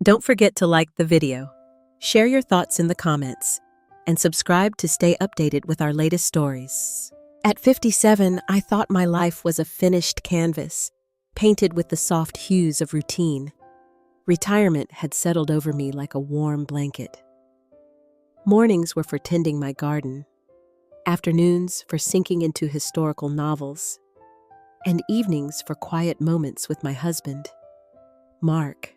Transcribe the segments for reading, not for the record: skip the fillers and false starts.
Don't forget to like the video, share your thoughts in the comments, and subscribe to stay updated with our latest stories. At 57, I thought my life was a finished canvas, painted with the soft hues of routine. Retirement had settled over me like a warm blanket. Mornings were for tending my garden, afternoons for sinking into historical novels, and evenings for quiet moments with my husband, Mark,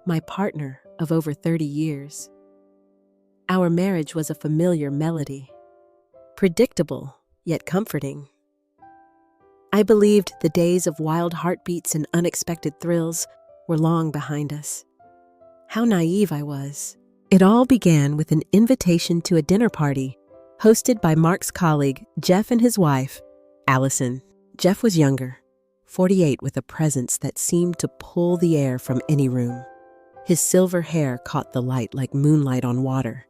my partner of over 30 years. Our marriage was a familiar melody, predictable yet comforting. I believed the days of wild heartbeats and unexpected thrills were long behind us. How naive I was. It all began with an invitation to a dinner party hosted by Mark's colleague, Jeff, and his wife, Allison. Jeff was younger, 48, with a presence that seemed to pull the air from any room. His silver hair caught the light like moonlight on water,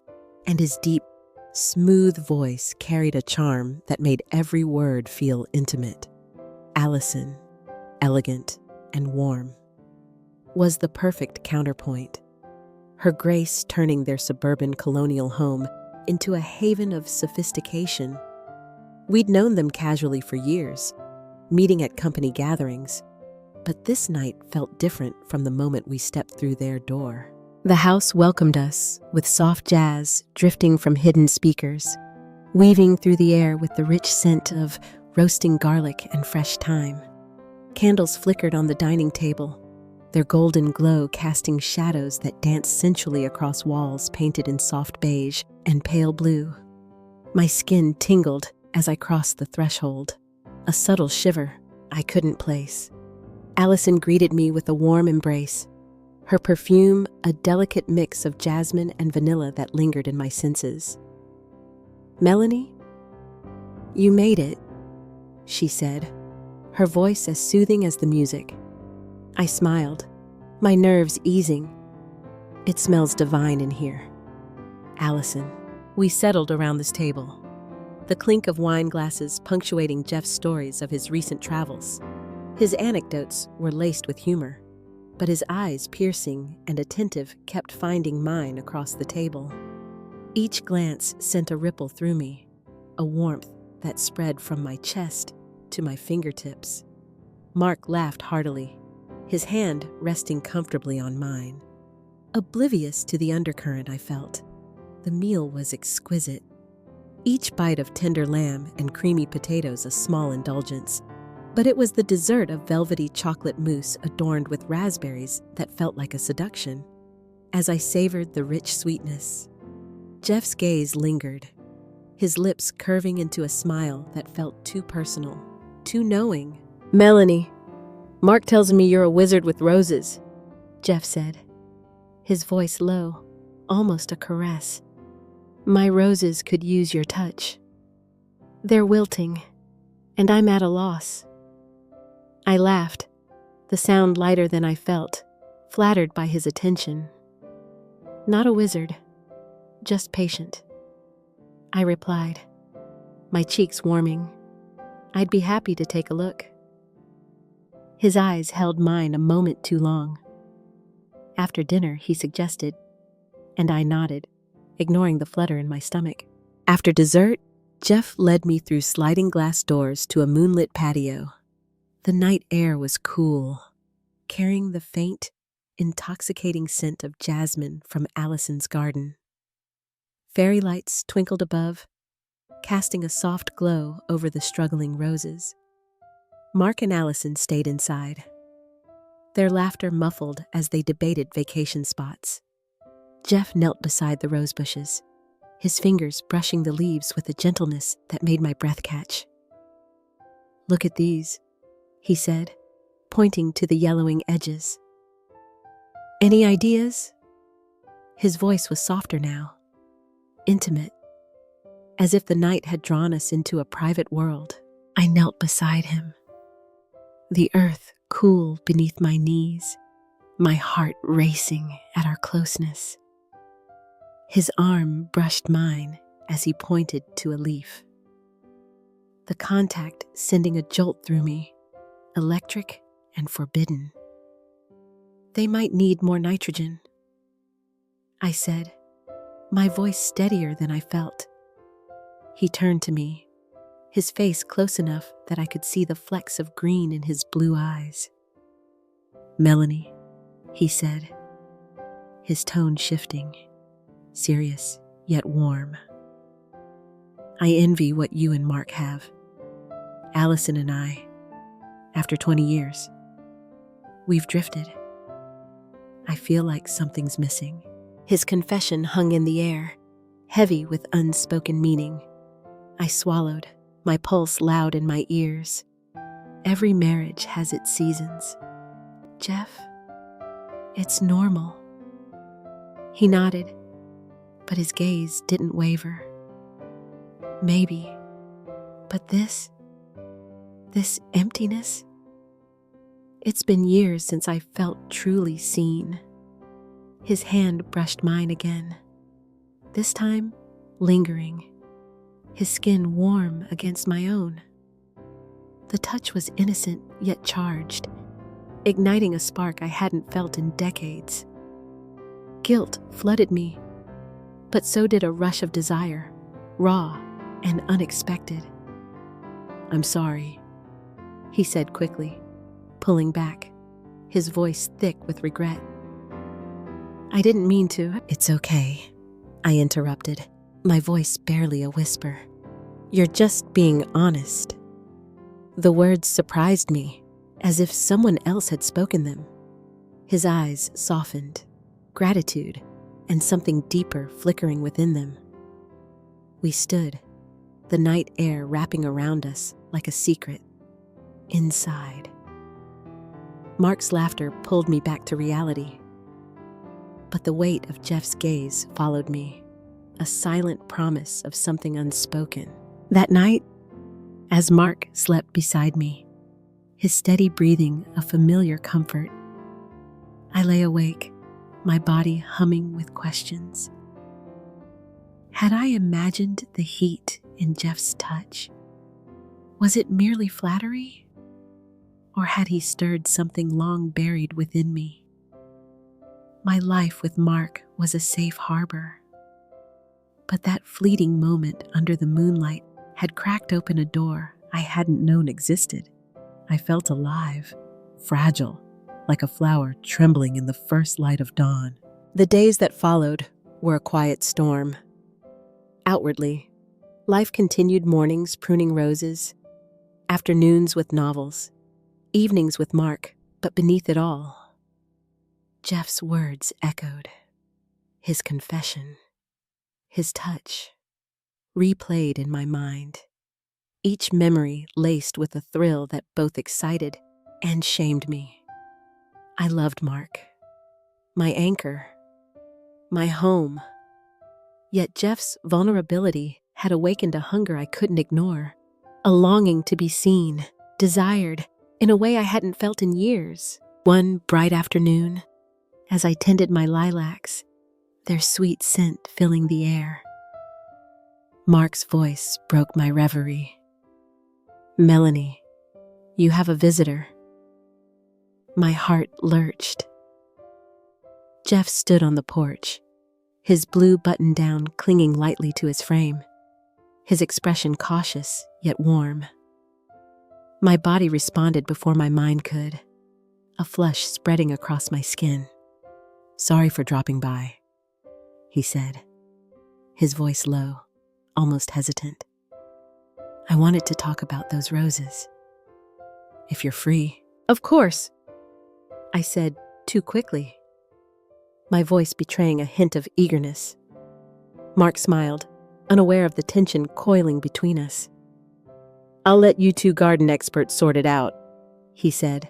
and his deep, smooth voice carried a charm that made every word feel intimate. Allison, elegant and warm, was the perfect counterpoint, her grace turning their suburban colonial home into a haven of sophistication. We'd known them casually for years, meeting at company gatherings, but this night felt different from the moment we stepped through their door. The house welcomed us with soft jazz drifting from hidden speakers, weaving through the air with the rich scent of roasting garlic and fresh thyme. Candles flickered on the dining table, their golden glow casting shadows that danced sensually across walls painted in soft beige and pale blue. My skin tingled as I crossed the threshold, a subtle shiver I couldn't place. Allison greeted me with a warm embrace, her perfume a delicate mix of jasmine and vanilla that lingered in my senses. "Melanie, you made it," she said, her voice as soothing as the music. I smiled, my nerves easing. "It smells divine in here." Allison. We settled around this table, the clink of wine glasses punctuating Jeff's stories of his recent travels. His anecdotes were laced with humor, but his eyes, piercing and attentive, kept finding mine across the table. Each glance sent a ripple through me, a warmth that spread from my chest to my fingertips. Mark laughed heartily, his hand resting comfortably on mine. Oblivious to the undercurrent I felt, the meal was exquisite. Each bite of tender lamb and creamy potatoes a small indulgence, but it was the dessert of velvety chocolate mousse adorned with raspberries that felt like a seduction. As I savored the rich sweetness, Jeff's gaze lingered, his lips curving into a smile that felt too personal, too knowing. "Melanie, Mark tells me you're a wizard with roses," Jeff said, his voice low, almost a caress. "My roses could use your touch. They're wilting, and I'm at a loss." I laughed, the sound lighter than I felt, flattered by his attention. "Not a wizard, just patient," I replied, my cheeks warming. "I'd be happy to take a look." His eyes held mine a moment too long. After dinner, he suggested, and I nodded, ignoring the flutter in my stomach. After dessert, Jeff led me through sliding glass doors to a moonlit patio. The night air was cool, carrying the faint, intoxicating scent of jasmine from Allison's garden. Fairy lights twinkled above, casting a soft glow over the struggling roses. Mark and Allison stayed inside, their laughter muffled as they debated vacation spots. Jeff knelt beside the rose bushes, his fingers brushing the leaves with a gentleness that made my breath catch. "Look at these," he said, pointing to the yellowing edges. "Any ideas?" His voice was softer now, intimate, as if the night had drawn us into a private world. I knelt beside him, the earth cool beneath my knees, my heart racing at our closeness. His arm brushed mine as he pointed to a leaf, the contact sending a jolt through me, electric and forbidden. "They might need more nitrogen," I said, my voice steadier than I felt. He turned to me, his face close enough that I could see the flecks of green in his blue eyes. Melanie, he said, his tone shifting, serious yet warm. I envy what you and Mark have. Allison and I, after 20 years, we've drifted. I feel like something's missing. His confession hung in the air, heavy with unspoken meaning. I swallowed, my pulse loud in my ears. Every marriage has its seasons. Jeff, it's normal. He nodded, but his gaze didn't waver. Maybe, but this emptiness? It's been years since I felt truly seen. His hand brushed mine again, this time lingering, his skin warm against my own. The touch was innocent yet charged, igniting a spark I hadn't felt in decades. Guilt flooded me, but so did a rush of desire, raw and unexpected. I'm sorry, he said quickly, pulling back, his voice thick with regret. I didn't mean to. It's okay, I interrupted, my voice barely a whisper. You're just being honest. The words surprised me, as if someone else had spoken them. His eyes softened, gratitude and something deeper flickering within them. We stood, the night air wrapping around us like a secret. Inside. Mark's laughter pulled me back to reality. But the weight of Jeff's gaze followed me, a silent promise of something unspoken. That night, as Mark slept beside me, his steady breathing a familiar comfort, I lay awake, my body humming with questions. Had I imagined the heat in Jeff's touch? Was it merely flattery? Or had he stirred something long buried within me? My life with Mark was a safe harbor. But that fleeting moment under the moonlight had cracked open a door I hadn't known existed. I felt alive, fragile, like a flower trembling in the first light of dawn. The days that followed were a quiet storm. Outwardly, life continued mornings pruning roses, afternoons with novels, evenings with Mark, but beneath it all, Jeff's words echoed, his confession, his touch, replayed in my mind, each memory laced with a thrill that both excited and shamed me. I loved Mark, my anchor, my home. Yet Jeff's vulnerability had awakened a hunger I couldn't ignore, a longing to be seen, desired, in a way I hadn't felt in years. One bright afternoon, as I tended my lilacs, their sweet scent filling the air, Mark's voice broke my reverie. Melanie, you have a visitor. My heart lurched. Jeff stood on the porch, his blue button-down clinging lightly to his frame, his expression cautious yet warm. My body responded before my mind could, a flush spreading across my skin. Sorry for dropping by, he said, his voice low, almost hesitant. I wanted to talk about those roses. If you're free. Of course, I said too quickly, my voice betraying a hint of eagerness. Mark smiled, unaware of the tension coiling between us. I'll let you two garden experts sort it out, he said,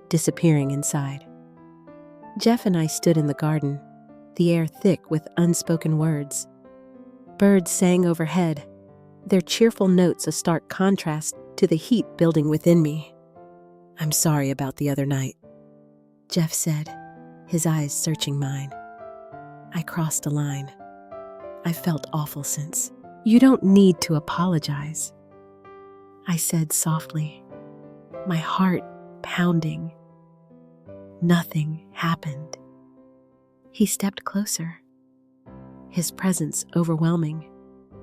disappearing inside. Jeff and I stood in the garden, the air thick with unspoken words. Birds sang overhead, their cheerful notes a stark contrast to the heat building within me. I'm sorry about the other night, Jeff said, his eyes searching mine. I crossed a line. I felt awful since. You don't need to apologize, I said softly, my heart pounding. Nothing happened. He stepped closer, his presence overwhelming,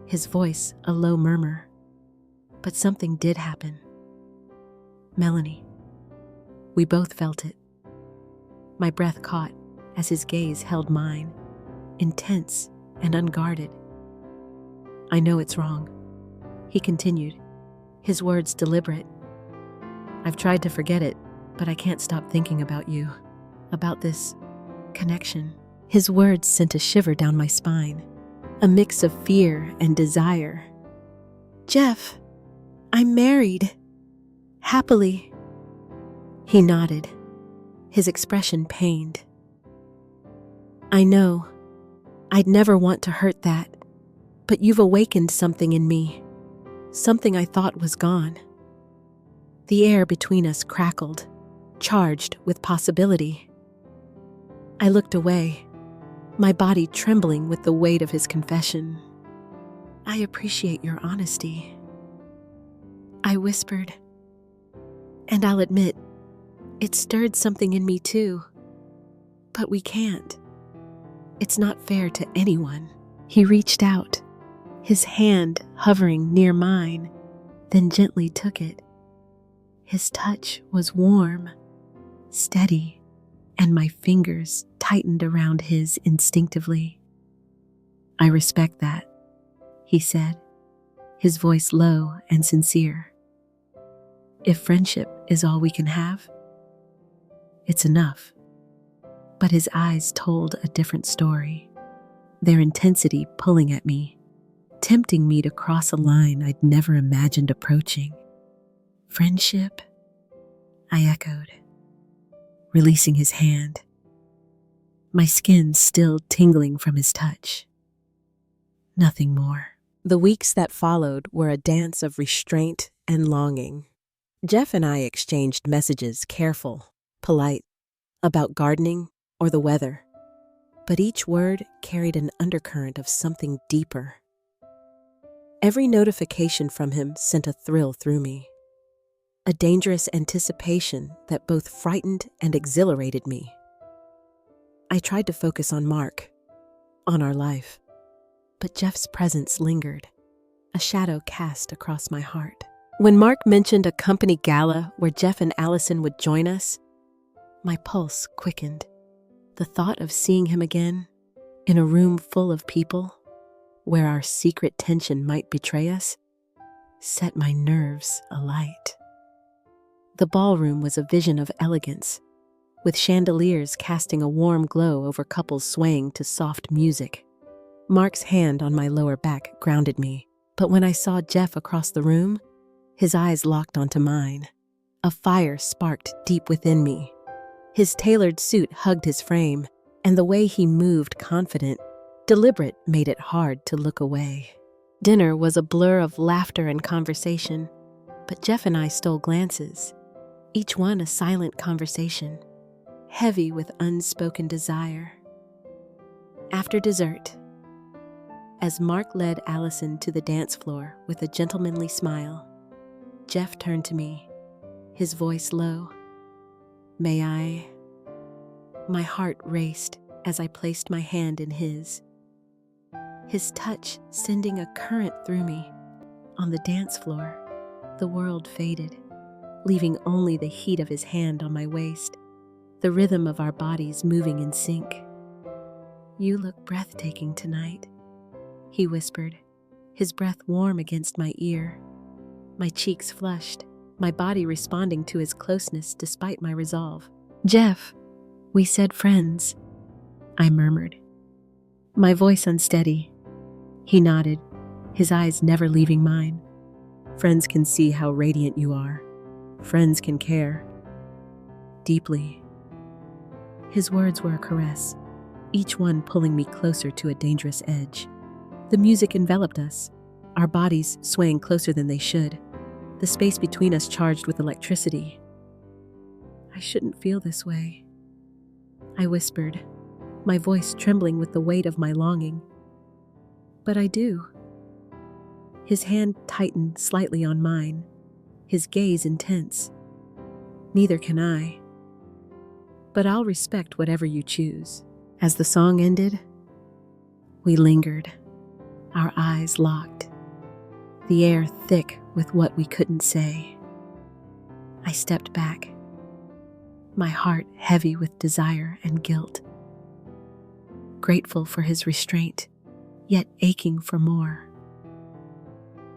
his voice a low murmur. But something did happen. Melanie. We both felt it. My breath caught as his gaze held mine, intense and unguarded. I know it's wrong, he continued, his words deliberate. I've tried to forget it, but I can't stop thinking about you, about this connection. His words sent a shiver down my spine, a mix of fear and desire. Jeff, I'm married. Happily. He nodded, his expression pained. I know. I'd never want to hurt that, but you've awakened something in me, something I thought was gone. The air between us crackled, charged with possibility. I looked away, my body trembling with the weight of his confession. I appreciate your honesty, I whispered. And I'll admit, it stirred something in me too. But we can't. It's not fair to anyone. He reached out, his hand hovering near mine, then gently took it. His touch was warm, steady, and my fingers tightened around his instinctively. I respect that, he said, his voice low and sincere. If friendship is all we can have, it's enough. But his eyes told a different story, their intensity pulling at me, tempting me to cross a line I'd never imagined approaching. Friendship? I echoed, releasing his hand, my skin still tingling from his touch. Nothing more. The weeks that followed were a dance of restraint and longing. Jeff and I exchanged messages, careful, polite, about gardening or the weather. But each word carried an undercurrent of something deeper. Every notification from him sent a thrill through me, a dangerous anticipation that both frightened and exhilarated me. I tried to focus on Mark, on our life, but Jeff's presence lingered, a shadow cast across my heart. When Mark mentioned a company gala where Jeff and Allison would join us, my pulse quickened. The thought of seeing him again, in a room full of people, where our secret tension might betray us, set my nerves alight. The ballroom was a vision of elegance, with chandeliers casting a warm glow over couples swaying to soft music. Mark's hand on my lower back grounded me, but when I saw Jeff across the room, his eyes locked onto mine. A fire sparked deep within me. His tailored suit hugged his frame, and the way he moved, confident, deliberate, made it hard to look away. Dinner was a blur of laughter and conversation, but Jeff and I stole glances, each one a silent conversation, heavy with unspoken desire. After dessert, as Mark led Allison to the dance floor with a gentlemanly smile, Jeff turned to me, his voice low. May I? My heart raced as I placed my hand in his touch sending a current through me. On the dance floor, the world faded, leaving only the heat of his hand on my waist, the rhythm of our bodies moving in sync. You look breathtaking tonight, he whispered, his breath warm against my ear. My cheeks flushed, my body responding to his closeness despite my resolve. Jeff, we said friends, I murmured, my voice unsteady. He nodded, his eyes never leaving mine. Friends can see how radiant you are. Friends can care. Deeply. His words were a caress, each one pulling me closer to a dangerous edge. The music enveloped us, our bodies swaying closer than they should, the space between us charged with electricity. I shouldn't feel this way, I whispered, my voice trembling with the weight of my longing. But I do. His hand tightened slightly on mine, his gaze intense. Neither can I. But I'll respect whatever you choose. As the song ended, We lingered, our eyes locked, the air thick with what we couldn't say. I stepped back, my heart heavy with desire and guilt, grateful for his restraint, yet aching for more.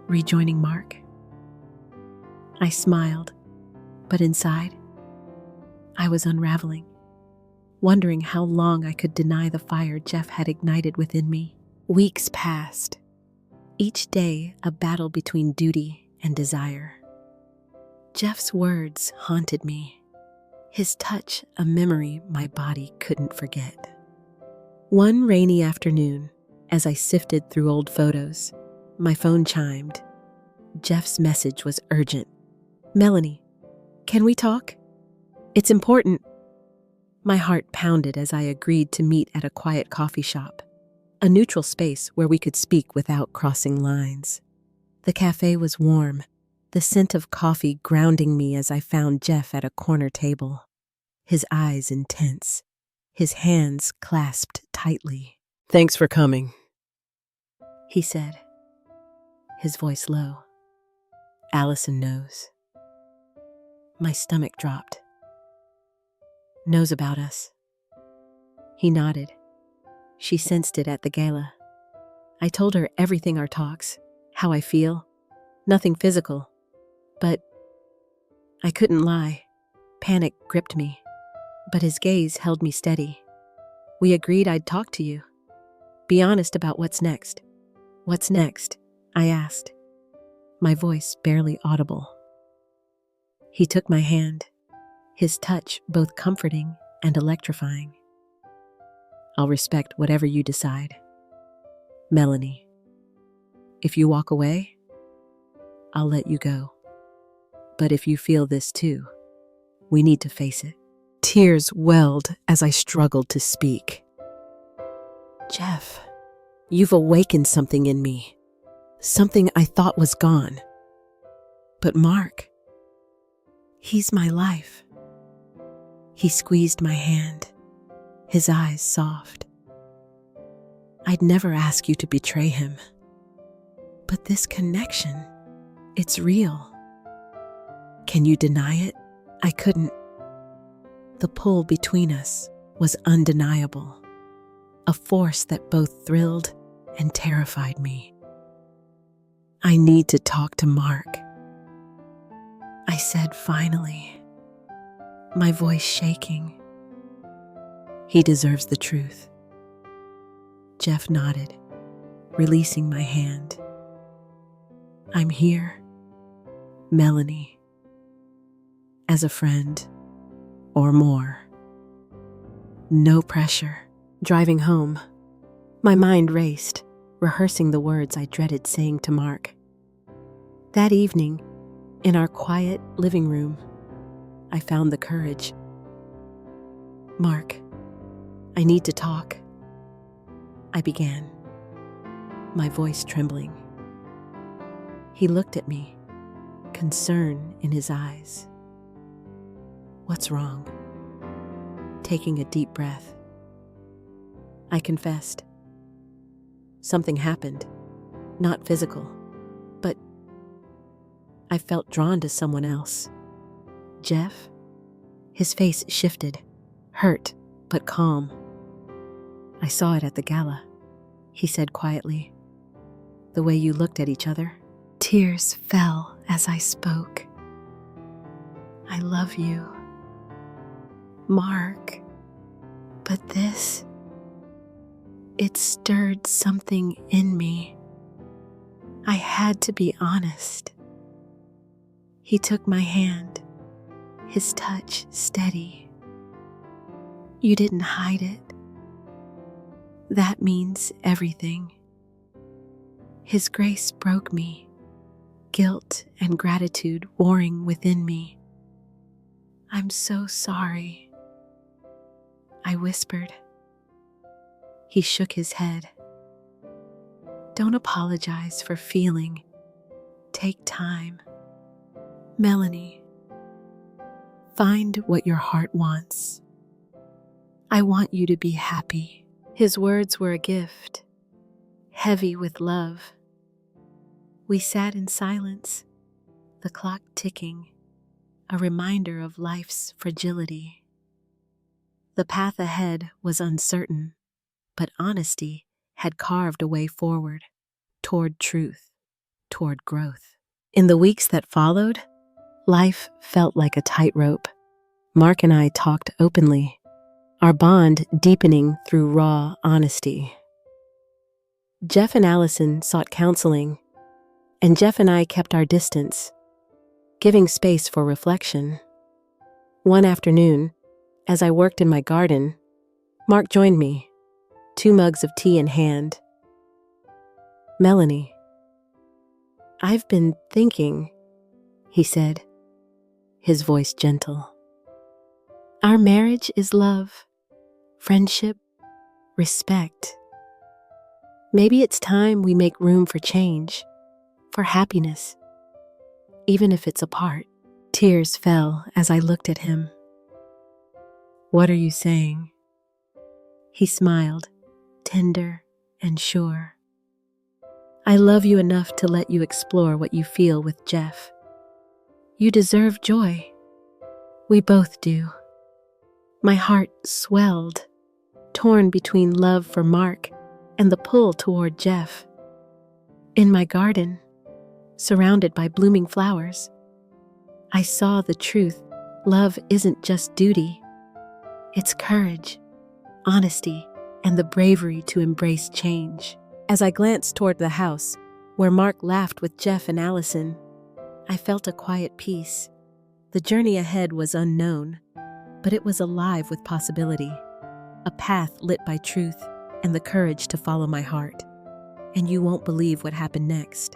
Rejoining Mark, I smiled, but inside, I was unraveling, wondering how long I could deny the fire Jeff had ignited within me. Weeks passed, each day a battle between duty and desire. Jeff's words haunted me, his touch a memory my body couldn't forget. One rainy afternoon, as I sifted through old photos, my phone chimed. Jeff's message was urgent. "Melanie, can we talk? It's important." My heart pounded as I agreed to meet at a quiet coffee shop, a neutral space where we could speak without crossing lines. The cafe was warm, the scent of coffee grounding me as I found Jeff at a corner table, his eyes intense, his hands clasped tightly. "Thanks for coming," he said, his voice low. "Allison knows." My stomach dropped. "Knows about us." He nodded. "She sensed it at the gala. I told her everything, our talks, how I feel. Nothing physical. But I couldn't lie. Panic gripped me. But his gaze held me steady. We agreed I'd talk to you. Be honest about what's next." "What's next?" I asked, my voice barely audible. He took my hand, his touch both comforting and electrifying. "I'll respect whatever you decide. Melanie, if you walk away, I'll let you go. But if you feel this too, we need to face it." Tears welled as I struggled to speak. "Jeff, you've awakened something in me, something I thought was gone. But Mark, he's my life." He squeezed my hand, his eyes soft. "I'd never ask you to betray him. But this connection, it's real. Can you deny it?" I couldn't. The pull between us was undeniable, a force that both thrilled and terrified me. "I need to talk to Mark," I said finally, my voice shaking. "He deserves the truth." Jeff nodded, releasing my hand. "I'm here, Melanie, as a friend or more." No pressure. Driving home, my mind raced, rehearsing the words I dreaded saying to Mark. That evening, in our quiet living room, I found the courage. "Mark, I need to talk," I began, my voice trembling. He looked at me, concern in his eyes. "What's wrong?" Taking a deep breath, I confessed. Something happened, not physical, but I felt drawn to someone else. "Jeff?" His face shifted, hurt but calm. "I saw it at the gala," he said quietly. "The way you looked at each other." Tears fell as I spoke. "I love you, Mark, but this, it stirred something in me. I had to be honest." He took my hand, his touch steady. "You didn't hide it. That means everything." His grace broke me, guilt and gratitude warring within me. "I'm so sorry," I whispered. He shook his head. "Don't apologize for feeling. Take time. Melanie, find what your heart wants. I want you to be happy." His words were a gift, heavy with love. We sat in silence, the clock ticking, a reminder of life's fragility. The path ahead was uncertain, but honesty had carved a way forward, toward truth, toward growth. In the weeks that followed, life felt like a tightrope. Mark and I talked openly, our bond deepening through raw honesty. Jeff and Allison sought counseling, and Jeff and I kept our distance, giving space for reflection. One afternoon, as I worked in my garden, Mark joined me, 2 mugs of tea in hand. "Melanie, I've been thinking," he said, his voice gentle. "Our marriage is love, friendship, respect. Maybe it's time we make room for change, for happiness, even if it's apart." Tears fell as I looked at him. "What are you saying?" He smiled, tender and sure. "I love you enough to let you explore what you feel with Jeff. You deserve joy. We both do." My heart swelled, torn between love for Mark and the pull toward Jeff. In my garden, surrounded by blooming flowers, I saw the truth. Love isn't just duty. It's courage, honesty, and the bravery to embrace change. As I glanced toward the house, where Mark laughed with Jeff and Allison, I felt a quiet peace. The journey ahead was unknown, but it was alive with possibility, a path lit by truth and the courage to follow my heart. And you won't believe what happened next.